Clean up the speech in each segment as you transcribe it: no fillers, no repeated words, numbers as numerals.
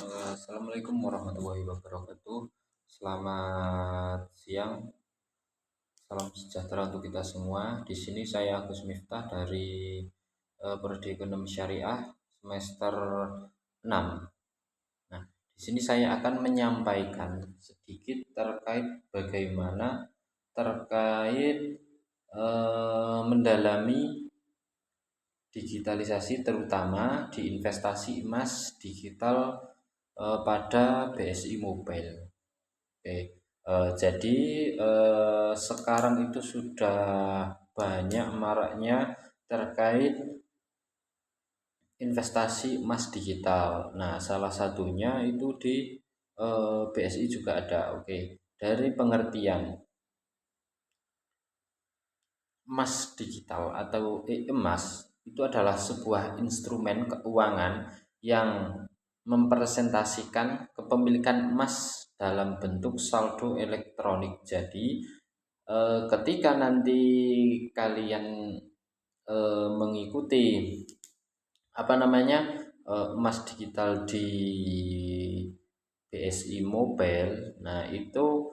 Assalamualaikum warahmatullahi wabarakatuh. Selamat siang, salam sejahtera untuk kita semua. Di sini saya Agus Miftah dari Prodi Ekonomi Syariah semester 6. Nah, di sini saya akan menyampaikan sedikit terkait bagaimana terkait mendalami digitalisasi terutama di investasi emas digital pada BSI Mobile. Oke, jadi sekarang itu sudah banyak maraknya terkait investasi emas digital. Nah, salah satunya itu di BSI juga ada. Oke, dari pengertian emas digital atau emas itu adalah sebuah instrumen keuangan yang mempresentasikan kepemilikan emas dalam bentuk saldo elektronik. Jadi ketika nanti kalian mengikuti emas digital di BSI Mobile, nah itu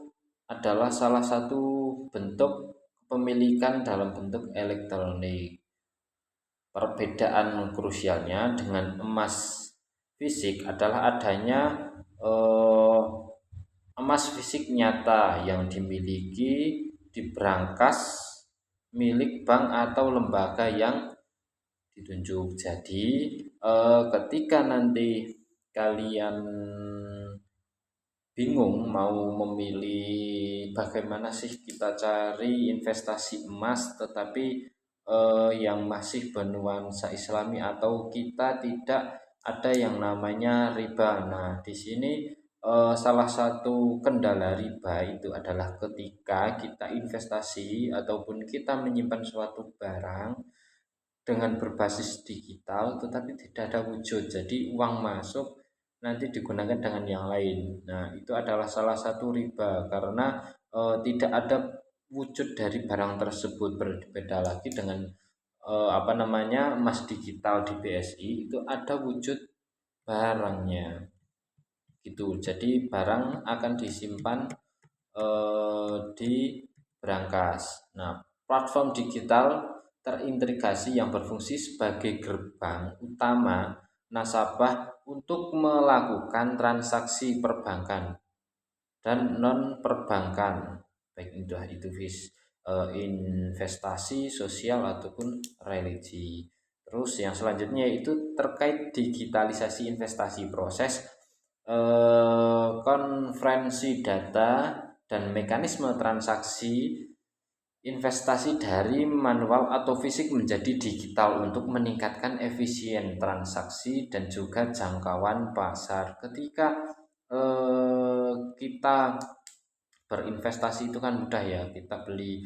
adalah salah satu bentuk kepemilikan dalam bentuk elektronik. Perbedaan krusialnya dengan emas fisik adalah adanya emas fisik nyata yang dimiliki di brankas milik bank atau lembaga yang ditunjuk. Jadi ketika nanti kalian bingung mau memilih bagaimana sih kita cari investasi emas tetapi yang masih bernuansa Islami atau kita tidak ada yang namanya riba. Nah, di sini salah satu kendala riba itu adalah ketika kita investasi ataupun kita menyimpan suatu barang dengan berbasis digital tetapi tidak ada wujud. Jadi uang masuk nanti digunakan dengan yang lain. Nah, itu adalah salah satu riba karena tidak ada wujud dari barang tersebut. Berbeda lagi dengan emas digital di BSI itu ada wujud barangnya. Gitu. Jadi barang akan disimpan di brankas. Nah, platform digital terintegrasi yang berfungsi sebagai gerbang utama nasabah untuk melakukan transaksi perbankan dan non perbankan, baik itu investasi sosial ataupun religi. Terus yang selanjutnya itu terkait digitalisasi investasi, proses konferensi data dan mekanisme transaksi investasi dari manual atau fisik menjadi digital untuk meningkatkan efisien transaksi dan juga jangkauan pasar. Ketika kita berinvestasi itu kan mudah ya, kita beli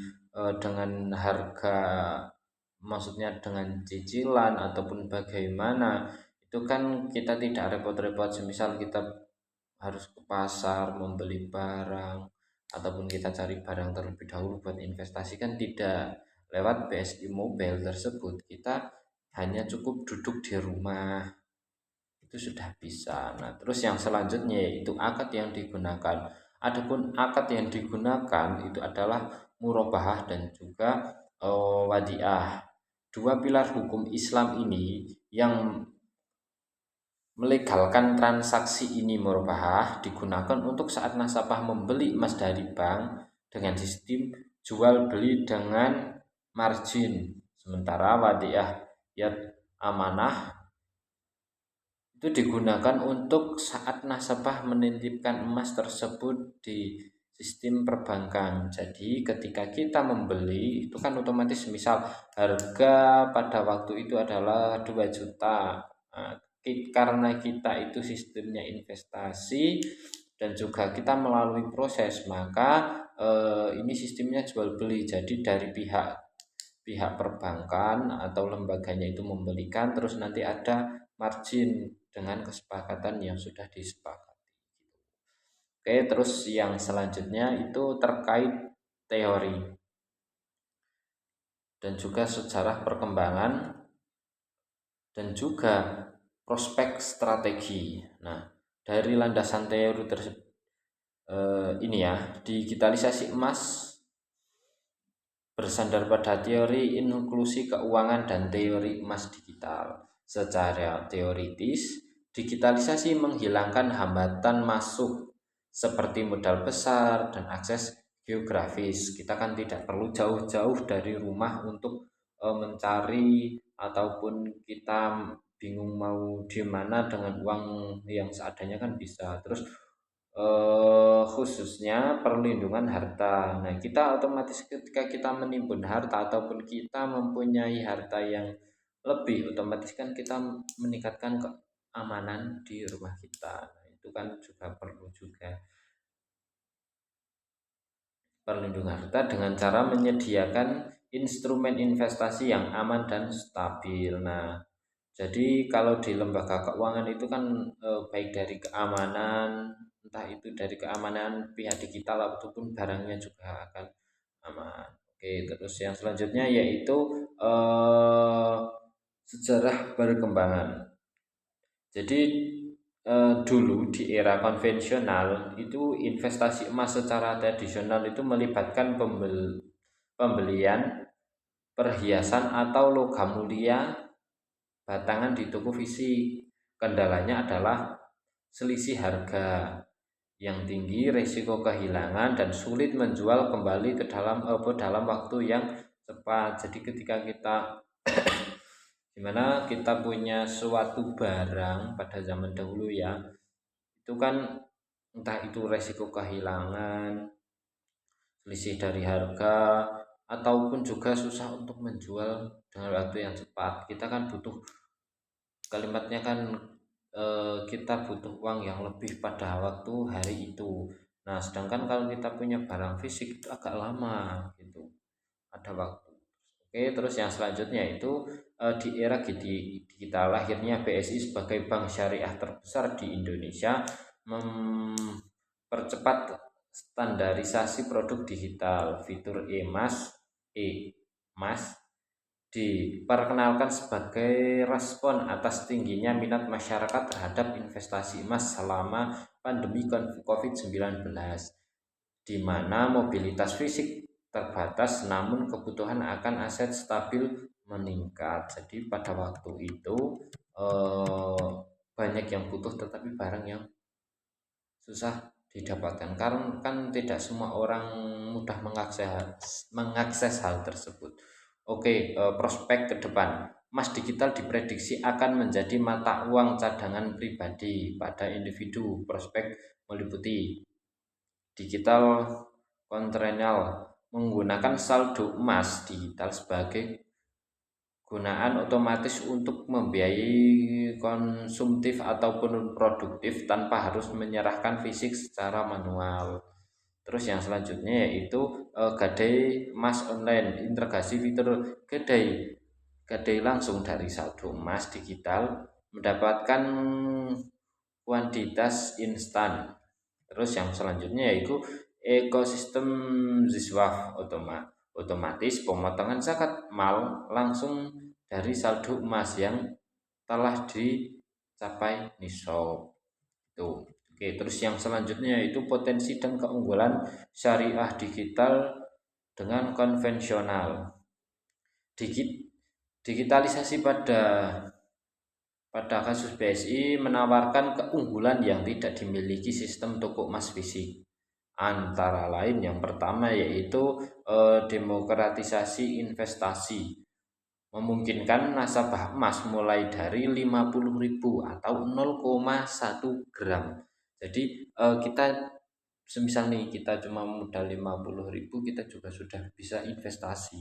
dengan harga, maksudnya dengan cicilan ataupun bagaimana, itu kan kita tidak repot-repot. Semisal kita harus ke pasar membeli barang ataupun kita cari barang terlebih dahulu buat investasi, kan tidak. Lewat BSI Mobile tersebut kita hanya cukup duduk di rumah itu sudah bisa. Nah, terus yang selanjutnya yaitu akad yang digunakan. Adapun akad yang digunakan itu adalah murabahah dan juga wadiah. Dua pilar hukum Islam ini yang melegalkan transaksi ini. Murabahah digunakan untuk saat nasabah membeli emas dari bank dengan sistem jual beli dengan margin, sementara wadiah ya amanah itu digunakan untuk saat nasabah menitipkan emas tersebut di sistem perbankan. Jadi ketika kita membeli itu kan otomatis misal harga pada waktu itu adalah 2 juta. Nah, karena kita itu sistemnya investasi dan juga kita melalui proses, maka ini sistemnya jual beli. Jadi dari pihak perbankan atau lembaganya itu membelikan, terus nanti ada margin dengan kesepakatan yang sudah disepakati. Oke, terus yang selanjutnya itu terkait teori dan juga sejarah perkembangan dan juga prospek strategi. Nah, dari landasan teori tersebut ini ya, digitalisasi emas bersandar pada teori inklusi keuangan dan teori emas digital. Secara teoritis, digitalisasi menghilangkan hambatan masuk seperti modal besar dan akses geografis. Kita kan tidak perlu jauh-jauh dari rumah untuk mencari, ataupun kita bingung mau di mana dengan uang yang seadanya kan bisa. Terus khususnya perlindungan harta. Nah, kita otomatis ketika kita menimbun harta ataupun kita mempunyai harta yang lebih, otomatis kan kita meningkatkan keamanan di rumah kita. Nah, itu kan juga perlu juga perlindungan harta dengan cara menyediakan instrumen investasi yang aman dan stabil. Nah, jadi kalau di lembaga keuangan itu kan baik dari keamanan, entah itu dari keamanan pihak digital ataupun barangnya juga akan aman. Oke, terus yang selanjutnya yaitu eh, sejarah perkembangan. Jadi dulu di era konvensional itu investasi emas secara tradisional itu melibatkan pembelian perhiasan atau logam mulia batangan di toko fisik. Kendalanya adalah selisih harga yang tinggi, risiko kehilangan, dan sulit menjual kembali ke dalam waktu yang cepat. Jadi ketika kita dimana kita punya suatu barang pada zaman dahulu ya, itu kan entah itu risiko kehilangan, selisih dari harga, ataupun juga susah untuk menjual dengan waktu yang cepat. Kita kan butuh, kalimatnya kan kita butuh uang yang lebih pada waktu hari itu. Nah, sedangkan kalau kita punya barang fisik itu agak lama gitu, ada waktu. Oke, terus yang selanjutnya itu di era kita lahirnya BSI sebagai bank syariah terbesar di Indonesia mempercepat standarisasi produk digital. Fitur emas diperkenalkan sebagai respon atas tingginya minat masyarakat terhadap investasi emas selama pandemi COVID-19, di mana mobilitas fisik terbatas namun kebutuhan akan aset stabil meningkat. Jadi pada waktu itu banyak yang butuh tetapi barang yang susah didapatkan karena kan tidak semua orang mudah mengakses hal tersebut. Oke, prospek ke depan. Emas digital diprediksi akan menjadi mata uang cadangan pribadi pada individu. Prospek meliputi digital kontrenal, menggunakan saldo emas digital sebagai gunaan otomatis untuk membiayai konsumtif ataupun produktif tanpa harus menyerahkan fisik secara manual. Terus yang selanjutnya yaitu gadai emas online, integrasi fitur gadai gadai langsung dari saldo emas digital, mendapatkan kuantitas instan. Terus yang selanjutnya yaitu ekosistem Ziswaf otomatis pemotongan zakat mal langsung dari saldo emas yang telah dicapai nisab. Itu. Oke, terus yang selanjutnya yaitu potensi dan keunggulan syariah digital dengan konvensional. Digitalisasi pada kasus BSI menawarkan keunggulan yang tidak dimiliki sistem toko emas fisik. Antara lain yang pertama yaitu demokratisasi investasi. Memungkinkan nasabah emas mulai dari 50.000 atau 0,1 gram. Jadi kita semisal nih kita cuma modal 50.000, kita juga sudah bisa investasi.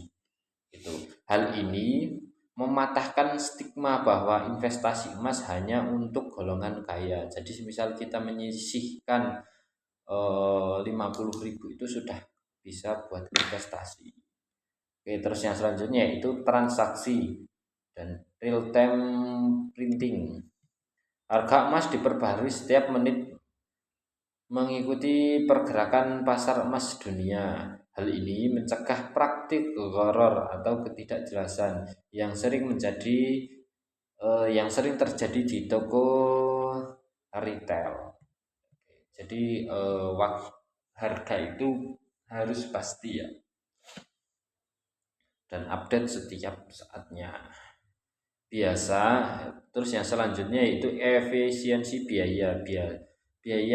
Itu. Hal ini mematahkan stigma bahwa investasi emas hanya untuk golongan kaya. Jadi misal kita menyisihkan 50.000 itu sudah bisa buat investasi. Oke, terus yang selanjutnya itu transaksi dan real time printing. Harga emas diperbarui setiap menit mengikuti pergerakan pasar emas dunia. Hal ini mencegah praktik gharar atau ketidakjelasan yang sering terjadi di toko retail. Jadi harga itu harus pasti ya, dan update setiap saatnya. Biasa. Terus yang selanjutnya yaitu efisiensi biaya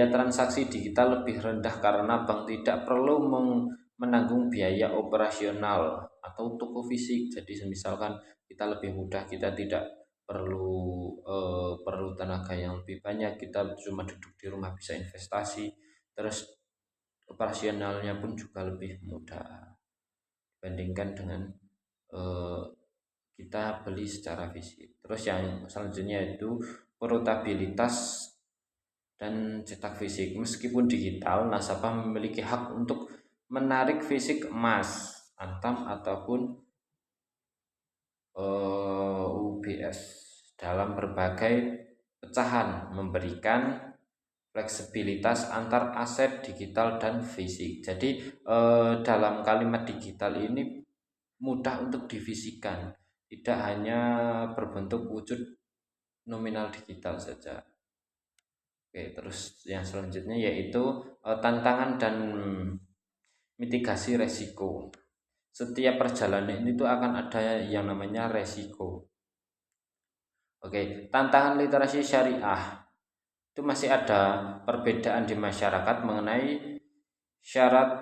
transaksi digital lebih rendah karena bank tidak perlu menanggung biaya operasional atau toko fisik. Jadi misalkan kita lebih mudah, kita tidak perlu tenaga yang lebih banyak, kita cuma duduk di rumah bisa investasi. Terus operasionalnya pun juga lebih mudah dibandingkan dengan eh, kita beli secara fisik. Terus yang selanjutnya itu portabilitas dan cetak fisik. Meskipun digital, nasabah memiliki hak untuk menarik fisik emas, antam ataupun UBS dalam berbagai pecahan, memberikan fleksibilitas antar aset digital dan fisik. Jadi dalam kalimat digital ini mudah untuk divisikan, tidak hanya berbentuk wujud nominal digital saja. Oke, terus yang selanjutnya yaitu tantangan dan mitigasi resiko. Setiap perjalanan itu akan ada yang namanya resiko. Oke, tantangan literasi syariah itu masih ada perbedaan di masyarakat mengenai syarat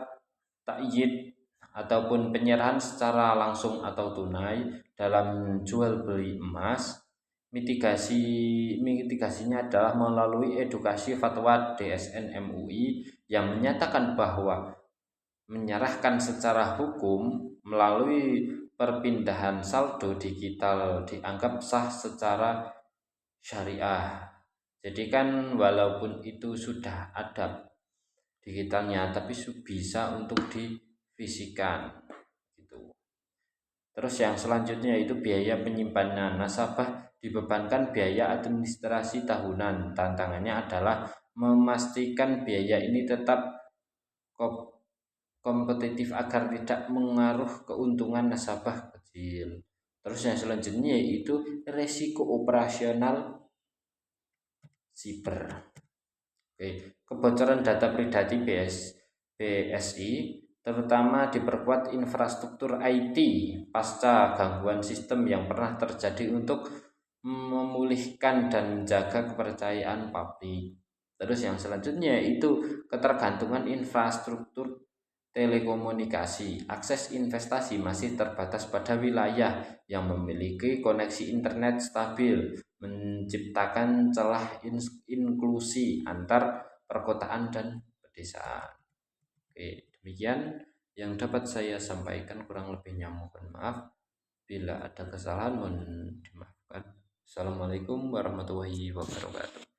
takyid ataupun penyerahan secara langsung atau tunai dalam jual beli emas. Mitigasinya adalah melalui edukasi fatwa DSN MUI yang menyatakan bahwa menyerahkan secara hukum melalui perpindahan saldo digital dianggap sah secara syariah. Jadi kan walaupun itu sudah ada digitalnya, tapi bisa untuk divisikan gitu. Terus yang selanjutnya itu biaya penyimpanan. Nasabah dibebankan biaya administrasi tahunan. Tantangannya adalah memastikan biaya ini tetap kompetitif agar tidak mengaruh keuntungan nasabah kecil. Terus yang selanjutnya yaitu resiko operasional siber. Oke, kebocoran data pribadi BSI terutama diperkuat infrastruktur IT pasca gangguan sistem yang pernah terjadi untuk memulihkan dan menjaga kepercayaan publik. Terus yang selanjutnya itu ketergantungan infrastruktur telekomunikasi. Akses investasi masih terbatas pada wilayah yang memiliki koneksi internet stabil, menciptakan celah inklusi antar perkotaan dan pedesaan. Oke, demikian yang dapat saya sampaikan, kurang lebihnya mohon maaf. Bila ada kesalahan mohon dimaafkan. Assalamualaikum warahmatullahi wabarakatuh.